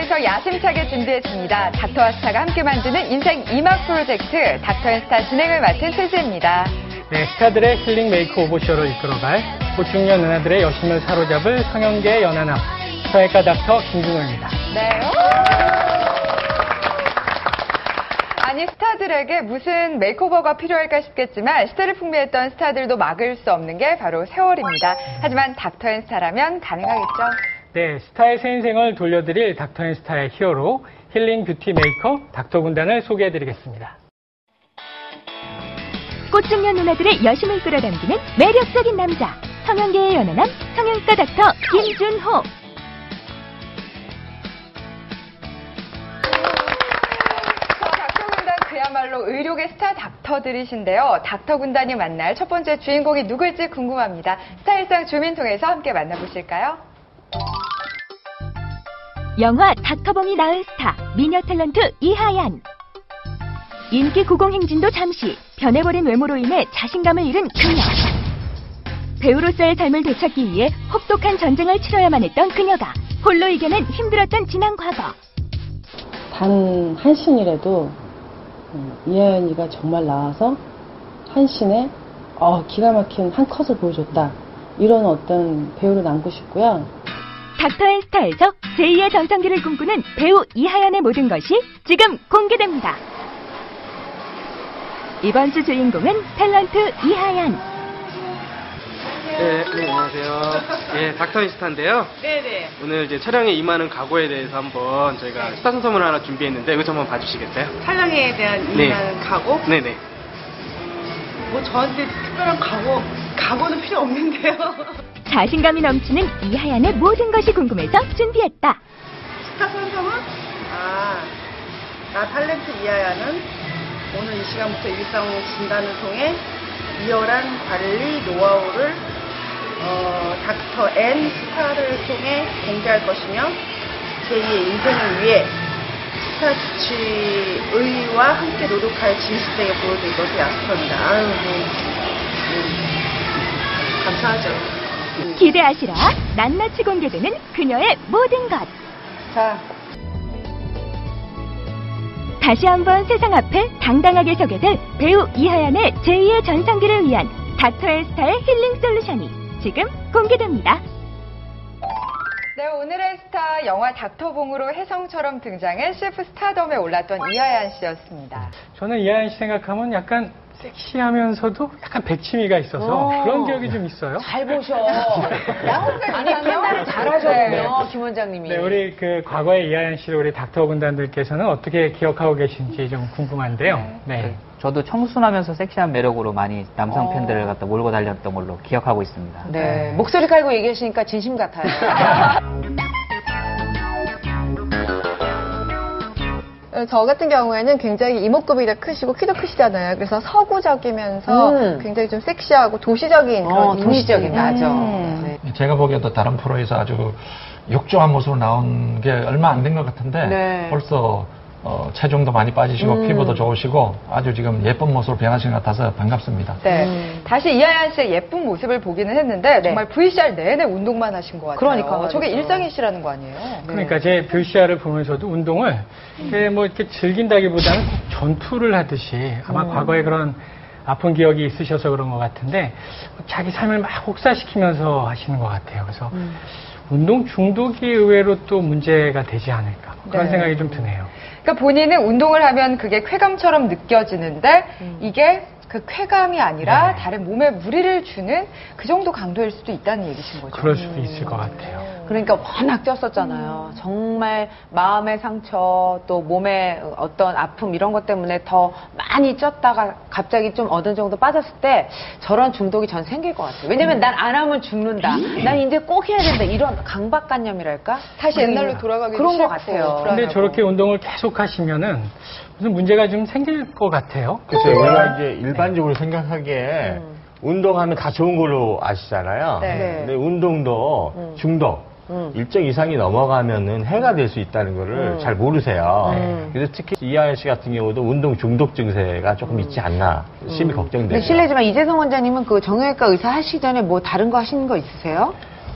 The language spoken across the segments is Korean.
닥터앤스타에서 야심차게 준비했습니다. 닥터와 스타가 함께 만드는 인생 2막 프로젝트 닥터앤스타 진행을 맡은 최지입니다. 네, 스타들의 힐링 메이크오버 쇼를 이끌어갈 꽃중년 누나들의 여심을 사로잡을 성형계의 연하남 성형외과 닥터 김준호입니다. 네. 아니 스타들에게 무슨 메이크오버가 필요할까 싶겠지만 시대를 풍미했던 스타들도 막을 수 없는 게 바로 세월입니다. 하지만 닥터앤스타라면 가능하겠죠? 네, 스타의 새 인생을 돌려드릴 닥터앤스타의 히어로 힐링 뷰티 메이커 닥터 군단을 소개해드리겠습니다. 꽃중년 누나들의 여심을 끌어당기는 매력적인 남자 성형계의 연하남 성형외과 닥터 김준호. 닥터 군단 그야말로 의료계 스타 닥터들이신데요. 닥터 군단이 만날 첫 번째 주인공이 누굴지 궁금합니다. 스타일상 주민 통해서 함께 만나보실까요? 영화 닥터봉이 낳은 스타 미녀 탤런트 이하얀. 인기 고공행진도 잠시 변해버린 외모로 인해 자신감을 잃은 그녀. 배우로서의 삶을 되찾기 위해 혹독한 전쟁을 치러야만 했던 그녀가 홀로 이겨낸 힘들었던 지난 과거. 단 한 씬이라도 이하연이가 정말 나와서 한 씬에 기가 막힌 한 컷을 보여줬다. 이런 어떤 배우로 남고 싶고요. 닥터앤스타에서 제2의 전성기를 꿈꾸는 배우 이하연의 모든 것이 지금 공개됩니다. 이번 주 주인공은 탤런트 이하연. 네, 안녕하세요. 예, 닥터앤스타인데요. 네네. 오늘 이제 촬영에 임하는 각오에 대해서 한번 저희가 스타 선물을 하나 준비했는데 이거 좀 한번 봐주시겠어요? 촬영에 대한 임하는 각오? 네네. 뭐 저한테 특별한 각오는 필요 없는데요. 자신감이 넘치는 이하연의 모든 것이 궁금해서 준비했다. 스타 선성은? 나 탤런트 이하연은 오늘 이 시간부터 일상 진단을 통해 리얼한 관리 노하우를 닥터 앤 스타를 통해 공개할 것이며 제2의 인생을 위해 스타 주치의와 함께 노력할 진실되게 보여드릴 것을 약속합니다. 감사하죠. 기대하시라. 낱낱이 공개되는 그녀의 모든 것. 자, 다시 한번 세상 앞에 당당하게 서게 될 배우 이하연의 제2의 전성기를 위한 닥터앤스타의 힐링 솔루션이 지금 공개됩니다. 네, 오늘의 스타 영화 닥터봉으로 혜성처럼 등장해 CF 스타덤에 올랐던 이하연 씨였습니다. 저는 이하연 씨 생각하면 약간 섹시하면서도 약간 백치미가 있어서 그런 기억이 좀 있어요. 잘 보셔. 아니, 판단을 잘하셨군요, 김 원장님이. 네, 우리 과거의 이하연 씨를 우리 닥터 군단들께서는 어떻게 기억하고 계신지 좀 궁금한데요. 네. 저도 청순하면서 섹시한 매력으로 많이 남성 팬들을 갖다 몰고 달렸던 걸로 기억하고 있습니다. 네. 목소리 깔고 얘기하시니까 진심 같아요. 저 같은 경우에는 굉장히 이목구비 크시고 키도 크시잖아요. 그래서 서구적이면서 굉장히 좀 섹시하고 도시적인 그런 도시적인 맞아. 네. 제가 보기에도 다른 프로에서 아주 육조한 모습으로 나온 게 얼마 안 된 것 같은데 네. 벌써 체중도 많이 빠지시고 피부도 좋으시고 아주 지금 예쁜 모습으로 변하신 것 같아서 반갑습니다. 네, 다시 이하연 씨의 예쁜 모습을 보기는 했는데 정말 VCR 내내 운동만 하신 것 같아요. 그러니까 저게 일상이시라는 거 아니에요? 그러니까 제 VCR을 보면서도 운동을 이렇게 즐긴다기보다는 꼭 전투를 하듯이 아마 과거에 그런 아픈 기억이 있으셔서 그런 것 같은데 자기 삶을 막 혹사시키면서 하시는 것 같아요. 그래서 운동 중독이 의외로 또 문제가 되지 않을까 그런 생각이 좀 드네요. 그러니까 본인은 운동을 하면 그게 쾌감처럼 느껴지는데 이게 그 쾌감이 아니라 다른 몸에 무리를 주는 그 정도 강도일 수도 있다는 얘기신 거죠. 그럴 수도 있을 것 같아요. 그러니까 워낙 쪘었잖아요. 정말 마음의 상처 또 몸의 어떤 아픔 이런 것 때문에 더 많이 쪘다가 갑자기 좀 어느 정도 빠졌을 때 저런 중독이 전 생길 것 같아요. 왜냐면 난 안 하면 죽는다. 난 이제 꼭 해야 된다. 이런 강박관념이랄까? 다시 옛날로 돌아가기 그런 것 같아요. 근데 저렇게 운동을 계속 하시면은 무슨 문제가 좀 생길 것 같아요. 그렇죠. 우리가 이제 일반적으로 생각하기에 운동하면 다 좋은 걸로 아시잖아요. 네. 근데 운동도 중독, 일정 이상이 넘어가면은 해가 될 수 있다는 거를 잘 모르세요. 그래서 특히 이하연 씨 같은 경우도 운동 중독 증세가 조금 있지 않나 심히 걱정돼요. 실례지만 이재성 원장님은 그 정형외과 의사 하시기 전에 뭐 다른 거 하시는 거 있으세요?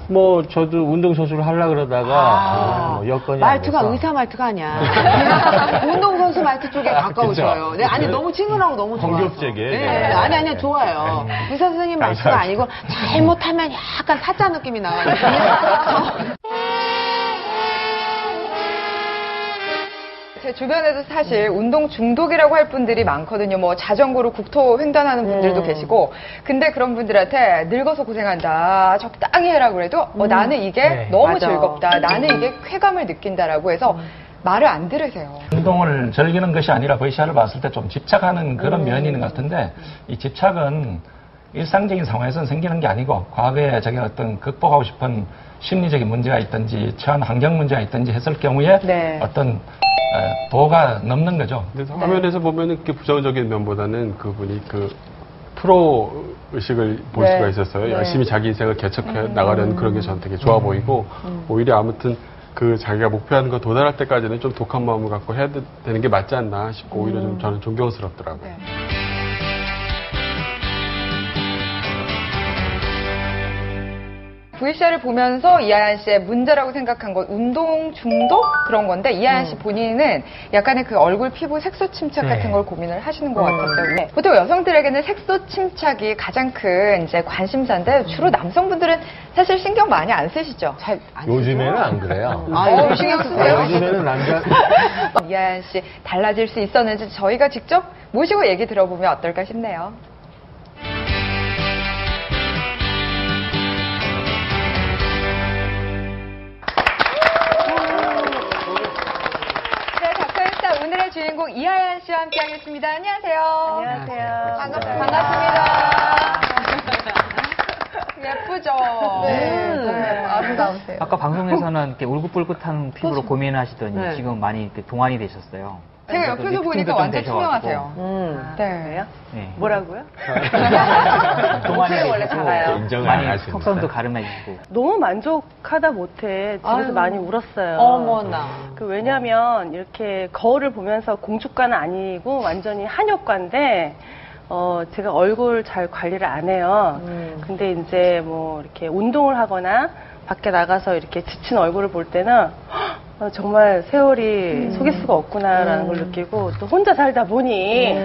뭐 저도 운동선수를 하려고 그러다가 여건이 말투가 안 돼서. 의사 말투가 아니야. 운동선수 말투 쪽에 가까우셔요. 네, 아니 너무 친근하고 너무 좋아요. 공격적이에요. 네, 아니 좋아요. 의사 선생님 말투가 아니고 잘못하면 약간 사자 느낌이 나가지고. 제 주변에도 사실 운동 중독이라고 할 분들이 많거든요. 뭐 자전거로 국토 횡단하는 분들도 계시고. 근데 그런 분들한테 늙어서 고생한다. 적당히 해라 그래도 나는 이게 너무 맞아. 즐겁다. 나는 이게 쾌감을 느낀다라고 해서 말을 안 들으세요. 운동을 즐기는 것이 아니라 VCR을 봤을 때 좀 집착하는 그런 면이 있는 것 같은데 이 집착은 일상적인 상황에서는 생기는 게 아니고 과거에 자기가 어떤 극복하고 싶은 심리적인 문제가 있든지 처한 환경 문제가 있든지 했을 경우에 어떤 도가 넘는 거죠. 그래서 화면에서 보면은 그 부정적인 면보다는 그분이 그 프로 의식을 볼 수가 있었어요. 열심히 자기 인생을 개척해 나가려는 그런 게 저는 되게 좋아 보이고 오히려 아무튼 그 자기가 목표하는 거 도달할 때까지는 좀 독한 마음을 갖고 해야 되는 게 맞지 않나 싶고 오히려 좀 저는 존경스럽더라고요. VCR을 보면서 이하얀 씨의 문제라고 생각한 건 운동 중독 그런 건데 이하얀 씨 본인은 약간의 그 얼굴 피부 색소 침착 같은 걸 고민을 하시는 것 같았어요. 네. 보통 여성들에게는 색소 침착이 가장 큰 이제 관심사인데 주로 남성분들은 사실 신경 많이 안 쓰시죠? 잘 안 요즘에는 안 그래요. 요즘 신경 쓰세요? 요즘에는 남자 이하얀 씨 달라질 수 있었는지 저희가 직접 모시고 얘기 들어보면 어떨까 싶네요. 오늘의 주인공 이하얀 씨와 함께하겠습니다. 안녕하세요. 안녕하세요. 반갑습니다. 예쁘죠? 네, 아름다우세요. 아까 방송에서는 이렇게 울긋불긋한 피부로 고민하시더니 지금 많이 이렇게 동안이 되셨어요. 제가 옆에서 보니까 완전 투명하세요. 네. 네. 뭐라고요? 동안이 원래 되시고 작아요. 인정을 안 많이 하십니다. 턱선도 가름해지고. 너무 만족하다 못해 집에서 아유. 많이 울었어요. 어머나. 왜냐면 이렇게 거울을 보면서 공주과는 아니고 완전히 한의과인데 제가 얼굴 잘 관리를 안 해요. 근데 이제 뭐 이렇게 운동을 하거나 밖에 나가서 이렇게 지친 얼굴을 볼 때는 정말 세월이 속일 수가 없구나라는 걸 느끼고 또 혼자 살다 보니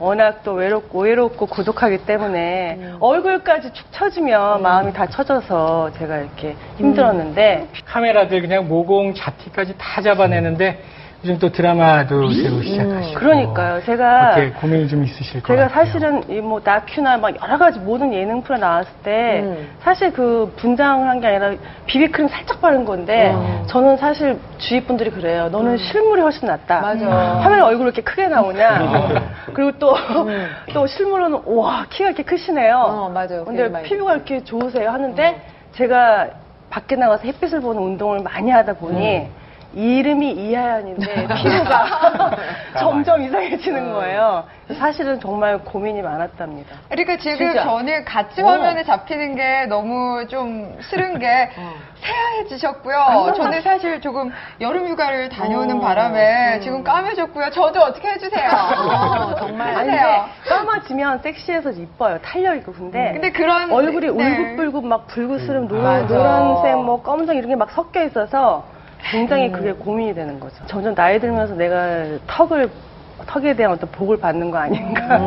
워낙 또 외롭고 고독하기 때문에 얼굴까지 축 처지면 마음이 다 처져서 제가 이렇게 힘들었는데 카메라들 그냥 모공 잡티까지 다 잡아내는데 요즘 또 드라마도 새로 시작하시고 그러니까요. 제가 그렇게 고민이 좀 있으실 것 제가 같아요. 사실은 이 뭐 다큐나 막 여러 가지 모든 예능 프로 나왔을 때 사실 그 분장을 한 게 아니라 비비크림 살짝 바른 건데 저는 사실 주위 분들이 그래요. 너는 실물이 훨씬 낫다. 맞아. 화면에 얼굴이 이렇게 크게 나오냐. 그리고 또 실물은 와 키가 이렇게 크시네요. 맞아요. 근데 피부가 이렇게 좋으세요 하는데 제가 밖에 나가서 햇빛을 보는 운동을 많이 하다 보니 이름이 이하얀인데 피부가 점점 이상해지는 거예요. 사실은 정말 고민이 많았답니다. 그러니까 지금 진짜. 저는 같이 화면에 잡히는 게 너무 좀 싫은 게 새하얘지셨고요. 저는 사실 조금 여름 휴가를 다녀오는 바람에 지금 까매졌고요. 저도 어떻게 해주세요. 정말. 아니, 해주세요. 근데 까마지면 섹시해서 이뻐요. 탄력있고. 근데 그런 얼굴이 네. 울긋불긋 막 붉으스름 맞아. 노란색 뭐 검은색 이런 게 막 섞여 있어서 굉장히 그게 고민이 되는 거죠. 점점 나이 들면서 내가 턱에 대한 어떤 복을 받는 거 아닌가.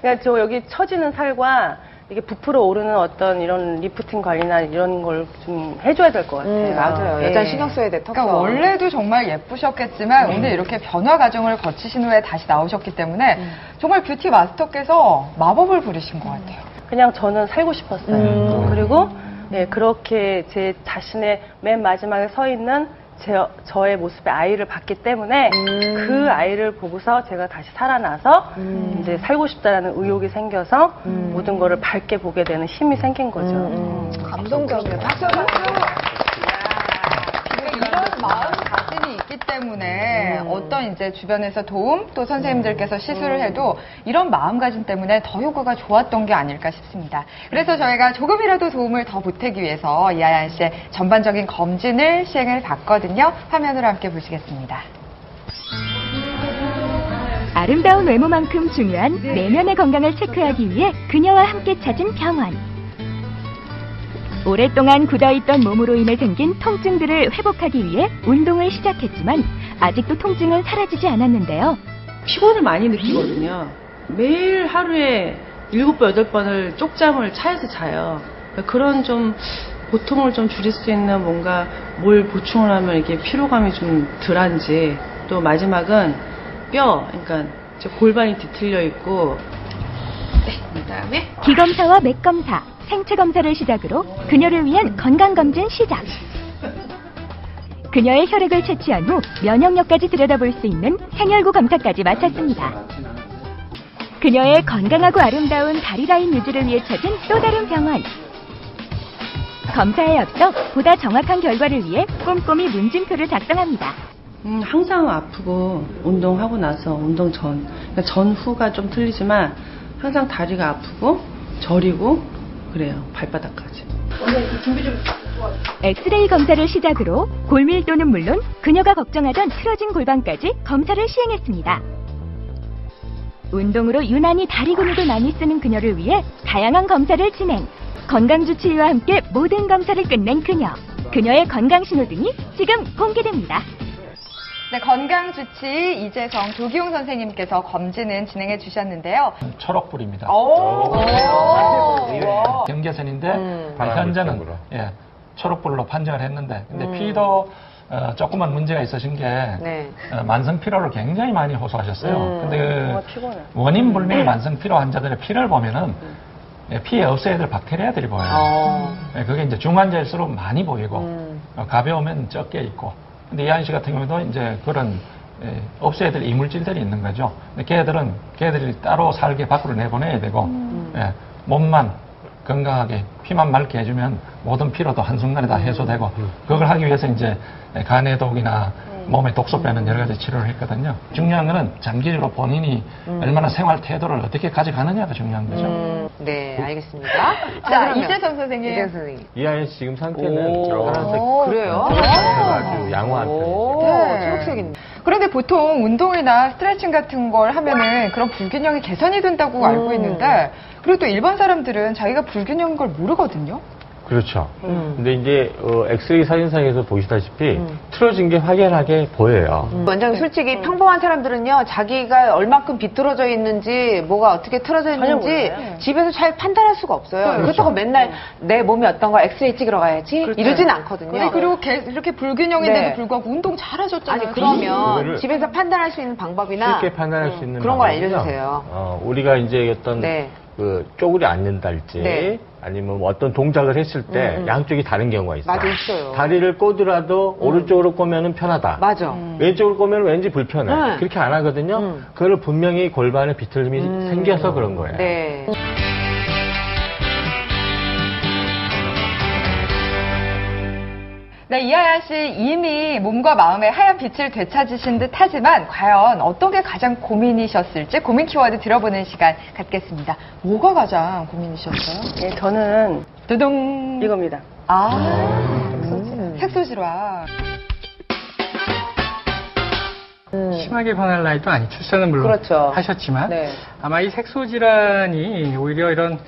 그러니까 저 여기 처지는 살과 이게 부풀어 오르는 어떤 이런 리프팅 관리나 이런 걸 좀 해줘야 될 것 같아요. 맞아요. 네. 여자 신경 써야 돼, 턱선. 그러니까 원래도 정말 예쁘셨겠지만 오늘 이렇게 변화 과정을 거치신 후에 다시 나오셨기 때문에 정말 뷰티 마스터께서 마법을 부리신 것 같아요. 그냥 저는 살고 싶었어요. 그리고 예, 그렇게 제 자신의 맨 마지막에 서 있는 저의 모습의 아이를 봤기 때문에 그 아이를 보고서 제가 다시 살아나서 이제 살고 싶다라는 의욕이 생겨서 모든 거를 밝게 보게 되는 힘이 생긴 거죠. 감동적이에요. 박수, 이런 마음가짐이 있기 때문에 어떤 이제 주변에서 도움 또 선생님들께서 시술을 해도 이런 마음가짐 때문에 더 효과가 좋았던 게 아닐까 싶습니다. 그래서 저희가 조금이라도 도움을 더 보태기 위해서 이하얀 씨의 전반적인 검진을 시행을 봤거든요. 화면으로 함께 보시겠습니다. 아름다운 외모만큼 중요한 내면의 건강을 체크하기 위해 그녀와 함께 찾은 병원. 오랫동안 굳어있던 몸으로 인해 생긴 통증들을 회복하기 위해 운동을 시작했지만 아직도 통증은 사라지지 않았는데요. 피곤을 많이 느끼거든요. 매일 하루에 7번, 8번을 쪽잠을 차에서 자요. 그런 좀 고통을 좀 줄일 수 있는 뭔가 뭘 보충을 하면 이게 피로감이 좀 덜한지, 또 마지막은 뼈, 그러니까 골반이 뒤틀려 있고, 그다음에 기검사와 맥검사, 생체검사를 시작으로 그녀를 위한 건강검진 시작. 그녀의 혈액을 채취한 후 면역력까지 들여다볼 수 있는 생혈구 검사까지 마쳤습니다. 그녀의 건강하고 아름다운 다리 라인 유지를 위해 찾은 또 다른 병원. 검사에 앞서 보다 정확한 결과를 위해 꼼꼼히 문진표를 작성합니다. 항상 아프고 운동하고 나서 운동 전, 그러니까 전후가 좀 틀리지만 항상 다리가 아프고 저리고 그래요. 발바닥까지. 엑스레이 검사를 시작으로 골밀도는 물론 그녀가 걱정하던 틀어진 골반까지 검사를 시행했습니다. 운동으로 유난히 다리 근육을 많이 쓰는 그녀를 위해 다양한 검사를 진행. 건강주치의와 함께 모든 검사를 끝낸 그녀. 그녀의 건강신호등이 지금 공개됩니다. 네, 건강주치의 이재성 조기용 선생님께서 검진은 진행해 주셨는데요. 초록불입니다. 오. 경계선인데 현재는 초록불로 판정을 했는데, 근데 피도 조금만 문제가 있으신 게 만성 피로를 굉장히 많이 호소하셨어요. 근데 원인 불명의 만성 피로 환자들의 피를 보면은 피에 없애야 될 박테리아들이 보여요. 그게 이제 중환자일수록 많이 보이고 가벼우면 적게 있고. 근데 이하연 씨 같은 경우도 이제 그런 없애야 될 이물질들이 있는 거죠. 근데 걔들이 따로 살게 밖으로 내보내야 되고 몸만 건강하게 피만 맑게 해주면 모든 피로도 한순간에 다 해소되고, 그걸 하기 위해서 이제 간의 독이나 몸에 독소 빼는 여러 가지 치료를 했거든요. 중요한 거는 장기적으로 본인이 얼마나 생활 태도를 어떻게 가져가느냐가 중요한 거죠. 네, 알겠습니다. 자, 이재성 선생님. 이하연 씨 지금 상태는 파란색. 그래요? 아주 양호한 편이에요. 네. 초록색인데. 그런데 보통 운동이나 스트레칭 같은 걸 하면은 그런 불균형이 개선이 된다고 알고 있는데, 그리고 또 일반 사람들은 자기가 불균형인 걸 모르거든요. 그렇죠. 근데 이제 엑스레이 사진상에서 보시다시피 틀어진 게 확연하게 보여요. 원장님, 솔직히 평범한 사람들은요, 자기가 얼만큼 비뚤어져 있는지, 뭐가 어떻게 틀어져 있는지 집에서 잘 판단할 수가 없어요. 그렇죠. 그렇다고 맨날 내 몸이 어떤 거 엑스레이 찍으러 가야지 이러진 않거든요. 그리고 이렇게 불균형인데도 불구하고 운동 잘하셨잖아요. 아니, 그러면 집에서 판단할 수 있는 방법이나 쉽게 판단할 수 있는 그런 걸 방법은요. 알려주세요. 우리가 이제 어떤 그 쪼그려 앉는달지 아니면 뭐 어떤 동작을 했을 때 양쪽이 다른 경우가 있어요. 맞아, 있어요. 다리를 꼬더라도 오른쪽으로 꼬면은 편하다. 맞아. 왼쪽으로 꼬면 왠지 불편해. 그렇게 안 하거든요. 그걸 분명히 골반에 비틀림이 생겨서 그런 거예요. 네. 네, 이하연 씨 이미 몸과 마음의 하얀 빛을 되찾으신 듯 하지만 과연 어떤 게 가장 고민이셨을지 고민 키워드 들어보는 시간 갖겠습니다. 뭐가 가장 고민이셨어요? 네, 저는 두둥 이겁니다. 색소질환. 심하게 변할 나이도 아니, 출산은 물론 그렇죠. 하셨지만 아마 이 색소질환이 오히려 이런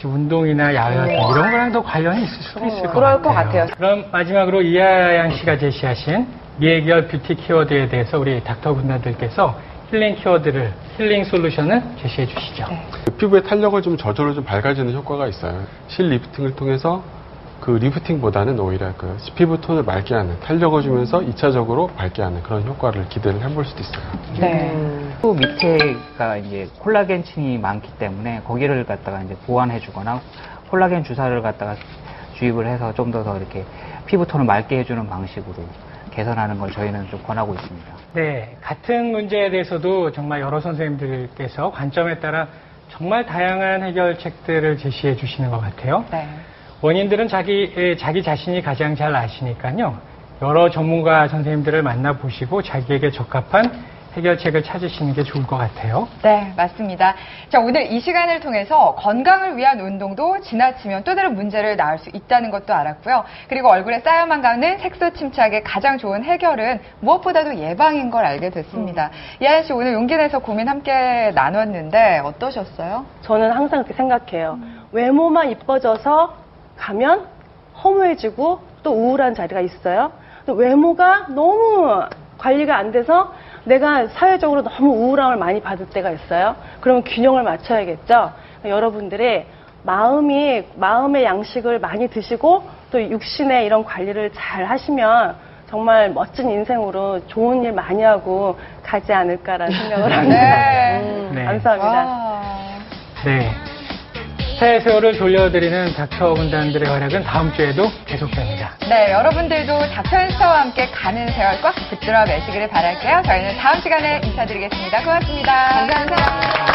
운동이나 야외 활동 이런 거랑 더 관련이 있을 수도 있을 것 같아요. 그럴 것 같아요. 그럼 마지막으로 이하연 씨가 제시하신 미해결 뷰티 키워드에 대해서 우리 닥터분들께서 힐링 키워드를, 힐링 솔루션을 제시해 주시죠. 피부의 탄력을 좀 저절로 좀 밝아지는 효과가 있어요. 실 리프팅을 통해서 그 리프팅보다는 오히려 그 피부 톤을 맑게 하는, 탄력을 주면서 2차적으로 밝게 하는 그런 효과를 기대를 해볼 수도 있어요. 피부 밑에가 이제 콜라겐층이 많기 때문에 거기를 갖다가 이제 보완해주거나 콜라겐 주사를 갖다가 주입을 해서 좀 더 이렇게 피부 톤을 맑게 해주는 방식으로 개선하는 걸 저희는 좀 권하고 있습니다. 네, 같은 문제에 대해서도 정말 여러 선생님들께서 관점에 따라 정말 다양한 해결책들을 제시해 주시는 것 같아요. 원인들은 자기 자신이 가장 잘 아시니까요. 여러 전문가 선생님들을 만나보시고 자기에게 적합한 해결책을 찾으시는 게 좋을 것 같아요. 네, 맞습니다. 자, 오늘 이 시간을 통해서 건강을 위한 운동도 지나치면 또 다른 문제를 낳을 수 있다는 것도 알았고요. 그리고 얼굴에 쌓여만 가는 색소 침착의 가장 좋은 해결은 무엇보다도 예방인 걸 알게 됐습니다. 이하연 씨, 오늘 용기 내서 고민 함께 나눴는데 어떠셨어요? 저는 항상 그렇게 생각해요. 외모만 이뻐져서 가면 허무해지고 또 우울한 자리가 있어요. 또 외모가 너무 관리가 안 돼서 내가 사회적으로 너무 우울함을 많이 받을 때가 있어요. 그러면 균형을 맞춰야겠죠. 여러분들이 마음의 양식을 많이 드시고 또 육신의 이런 관리를 잘 하시면 정말 멋진 인생으로 좋은 일 많이 하고 가지 않을까라는 생각을 합니다. 네. 감사합니다. 네. 새해 세월을 돌려드리는 닥터 군단들의 활약은 다음 주에도 계속됩니다. 네, 여러분들도 닥터 앤스타와 함께 가는 세월 꽉 붙들어 매시기를 바랄게요. 저희는 다음 시간에 인사드리겠습니다. 고맙습니다. 감사합니다.